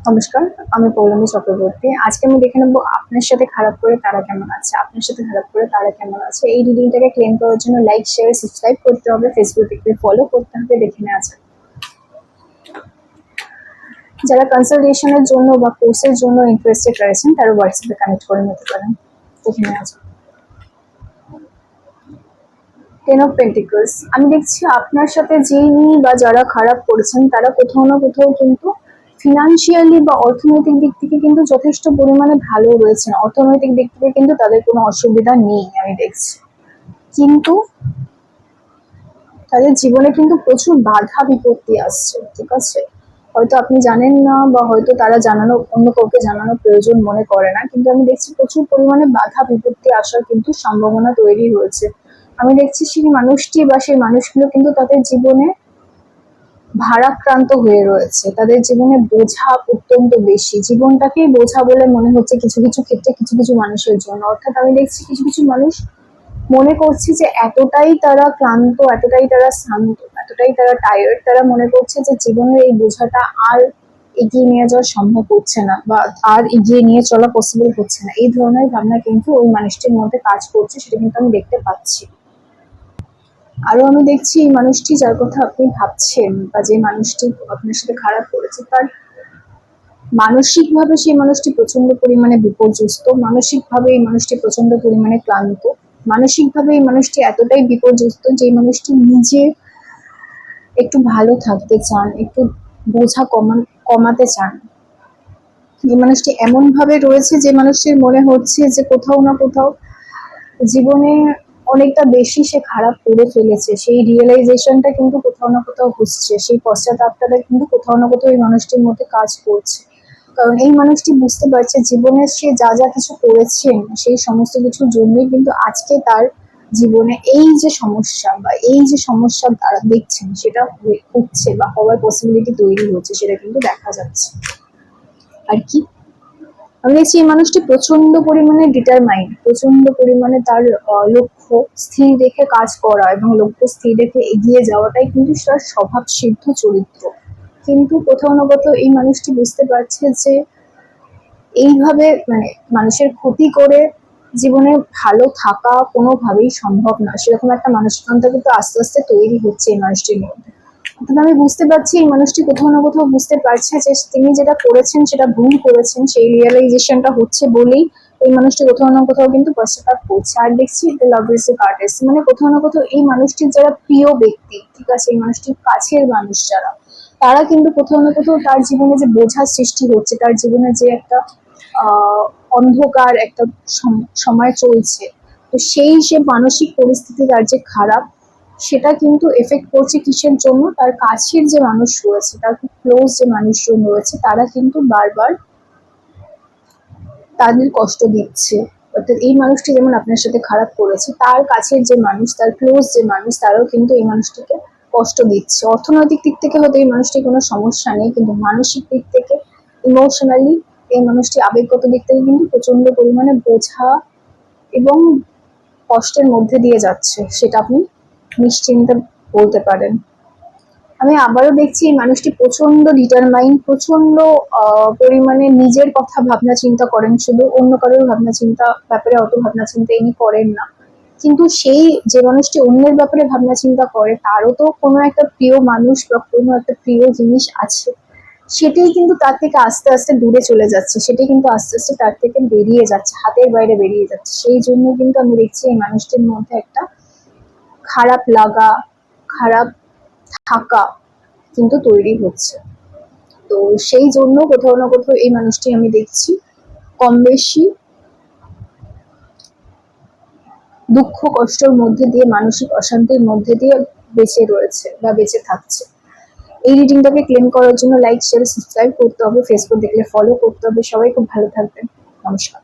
নমস্কার, আমি পৌলমী চক্রবর্তী। আজকে আমি দেখে নেবো আপনার সাথে খারাপ করে তারা কেমন আছে, আপনার সাথে খারাপ করে তারা কেমন আছে। এই রিডিংটাকে ক্লেম করার জন্য লাইক, শেয়ার, সাবস্ক্রাইব করতে হবে, ফেসবুক থেকে ফলো করতে হবে। দেখে নেওয়া যাক। যারা কনসালটেশনের জন্য বা কোর্সের জন্য ইন্টারেস্টেড রয়েছেন তারা হোয়াটসঅ্যাপে কানেক্ট করে নিতে পারেন। দেখে নেওয়া যাক। Ten of pentacles. আমি দেখছি আপনার সাথে যিনি বা যারা খারাপ করেছেন তারা কোথাও না কোথাও কিন্তু ফিনান্সিয়ালি বা অর্থনৈতিক দিক থেকে কিন্তু যথেষ্ট পরিমাণে ভালো রয়েছেন। অর্থনৈতিক দিক থেকে কিন্তু তাদের কোনো অসুবিধা নেই আমি দেখছি, কিন্তু তাদের জীবনে কিন্তু প্রচুর বাধা বিপত্তি আসছে। ঠিক আছে, হয়তো আপনি জানেন না বা হয়তো তারা জানানো অন্য কাউকে জানানোর প্রয়োজন মনে করে না, কিন্তু আমি দেখছি প্রচুর পরিমাণে বাধা বিপত্তি আসার কিন্তু সম্ভাবনা তৈরি হয়েছে। আমি দেখছি সেই মানুষটি বা সেই মানুষগুলো কিন্তু তাদের জীবনে ভারাক্রান্ত হয়ে রয়েছে, তাদের জীবনে বোঝা অত্যন্ত বেশি, জীবনটাকেই বোঝা বলে মনে হচ্ছে কিছু কিছু ক্ষেত্রে কিছু কিছু মানুষের জন্য। অর্থাৎ আমি দেখছি কিছু কিছু মানুষ মনে করছি যে এতটাই তারা ক্লান্ত, এতটাই তারা শ্রান্ত, এতটাই তারা টায়ার্ড, তারা মনে করছে যে জীবনের এই বোঝাটা আর এগিয়ে নিয়ে যাওয়া সম্ভব হচ্ছে না বা আর এগিয়ে নিয়ে চলা পসিবল হচ্ছে না। এই ধরনের ভাবনা কিন্তু ওই মানুষটির মধ্যে কাজ করছে, সেটা কিন্তু আমি দেখতে পাচ্ছি। আরো আমি দেখছি এই মানুষটি যার কথা আপনি ভাবছেন বা যে মানুষটি আপনার সাথে খারাপ করেছে তার মানসিকভাবে সেই মানুষটি প্রচন্ড পরিমাণে বিপর্যস্ত, মানসিকভাবে এই মানুষটি প্রচন্ড পরিমাণে ক্লান্ত, মানসিকভাবে এই মানুষটি এতটাই বিপর্যস্ত যে মানুষটি নিজে একটু ভালো থাকতে চান, একটু বোঝা কমাতে চান। এই মানুষটি এমন ভাবে রয়েছে যে মানুষটির মনে হচ্ছে যে কোথাও না কোথাও জীবনে অনেকটা বেশি সে খারাপ করে ফেলেছে, সেই রিয়েলাইজেশনটা কিন্তু কোথাও না কোথাও হচ্ছে, সেই পশ্চাতাপটা কিন্তু কোথাও না কোথাও এই মানুষটির মধ্যে কাজ করছে। কারণ এই মানুষটি বুঝতে পারছে জীবনে সে যা যা কিছু করেছেন সেই সমস্ত কিছুর জন্যই কিন্তু আজকে তার জীবনে এই যে সমস্যা বা এই যে সমস্যা তারা দেখছেন সেটা হচ্ছে বা হওয়ার পসিবিলিটি তৈরি হচ্ছে, সেটা কিন্তু দেখা যাচ্ছে। আর কি আমি দেখছি এই মানুষটি প্রচন্ড পরিমাণে ডিটারমাইন্ড, প্রচন্ড পরিমাণে তার লক্ষ্য স্থির রেখে কাজ করা এবং লক্ষ্য স্থির রেখে এগিয়ে যাওয়াটাই কিন্তু তার স্বভাব সিদ্ধ চরিত্র। কিন্তু কোথাও না কোথাও এই মানুষটি বুঝতে পারছে যে এইভাবে মানুষের ক্ষতি করে জীবনে ভালো থাকা কোনোভাবেই সম্ভব না, সেরকম একটা মানসিকতা কিন্তু আস্তে আস্তে তৈরি হচ্ছে এই মানুষটির মধ্যে। অর্থাৎ আমি বুঝতে পারছি এই মানুষটি কোথাও না কোথাও বুঝতে পারছে যে তিনি যেটা করেছেন সেটা ভুল করেছেন, সেই রিয়েলাইজেশনটা হচ্ছে বলেই এই মানুষটি কোথাও না কোথাও কিন্তু পশ্চাতাপ করছে। আর দেখছি লাভ ইজ এ আর্টিস্ট, মানে কোথাও না কোথাও এই মানুষটির যারা প্রিয় ব্যক্তি, ঠিক আছে, এই মানুষটির কাছের মানুষ যারা, তারা কিন্তু কোথাও না কোথাও তার জীবনে যে বোঝার সৃষ্টি হচ্ছে, তার জীবনে যে একটা অন্ধকার একটা সময় চলছে, তো সেই যে মানসিক পরিস্থিতি তার যে খারাপ, সেটা কিন্তু এফেক্ট করছে কিসের জন্য, তার কাছের যে মানুষ রয়েছে, তার খুব ক্লোজ যে মানুষজন রয়েছে তারা কিন্তু বারবার তাদের কষ্ট দিচ্ছে। অর্থাৎ এই মানুষটি যেমন আপনার সাথে খারাপ করেছে, তার কাছের যে মানুষ, তার ক্লোজ যে মানুষ, তারাও কিন্তু এই মানুষটিকে কষ্ট দিচ্ছে। অর্থনৈতিক দিক থেকে হয়তো এই মানুষটির কোনো সমস্যা নেই, কিন্তু মানসিক দিক থেকে, ইমোশনালি এই মানুষটি আবেগগত দিক থেকে কিন্তু প্রচন্ড পরিমাণে বোঝা এবং কষ্টের মধ্যে দিয়ে যাচ্ছে, সেটা আপনি নিশ্চিন্তে বলতে পারেন। আমি আবারও দেখছি এই মানুষটি প্রচন্ড ডিটারমাইন্ড, প্রচন্ড পরিমাণে নিজের কথা ভাবনা চিন্তা করেন, শুধু অন্য কারোর ভাবনা চিন্তা ব্যাপারে অত ভাবনা চিন্তা ইনি করেন না। কিন্তু সেই যে মানুষটি অন্যের ব্যাপারে ভাবনা চিন্তা করে তারও তো কোনো একটা প্রিয় মানুষ বা কোনো একটা প্রিয় জিনিস আছে, সেটাই কিন্তু তার থেকে আস্তে আস্তে দূরে চলে যাচ্ছে, সেটাই কিন্তু আস্তে আস্তে তার থেকে বেরিয়ে যাচ্ছে, হাতের বাইরে বেরিয়ে যাচ্ছে। সেই জন্য কিন্তু আমি দেখছি এই মানুষটির মধ্যে একটা খারাপ লাগা, খারাপ থাকা কিন্তু তৈরি হচ্ছে। তো সেই জন্য কোথাও না কোথাও এই মানুষটি আমি দেখছি কম বেশি দুঃখ কষ্টের মধ্যে দিয়ে, মানসিক অশান্তির মধ্যে দিয়ে বেঁচে রয়েছে বা বেঁচে থাকছে। এই রিডিংটাকে ক্লেম করার জন্য লাইক, শেয়ার, সাবস্ক্রাইব করতে হবে, ফেসবুক দেখলে ফলো করতে হবে। সবাই খুব ভালো থাকবেন। নমস্কার।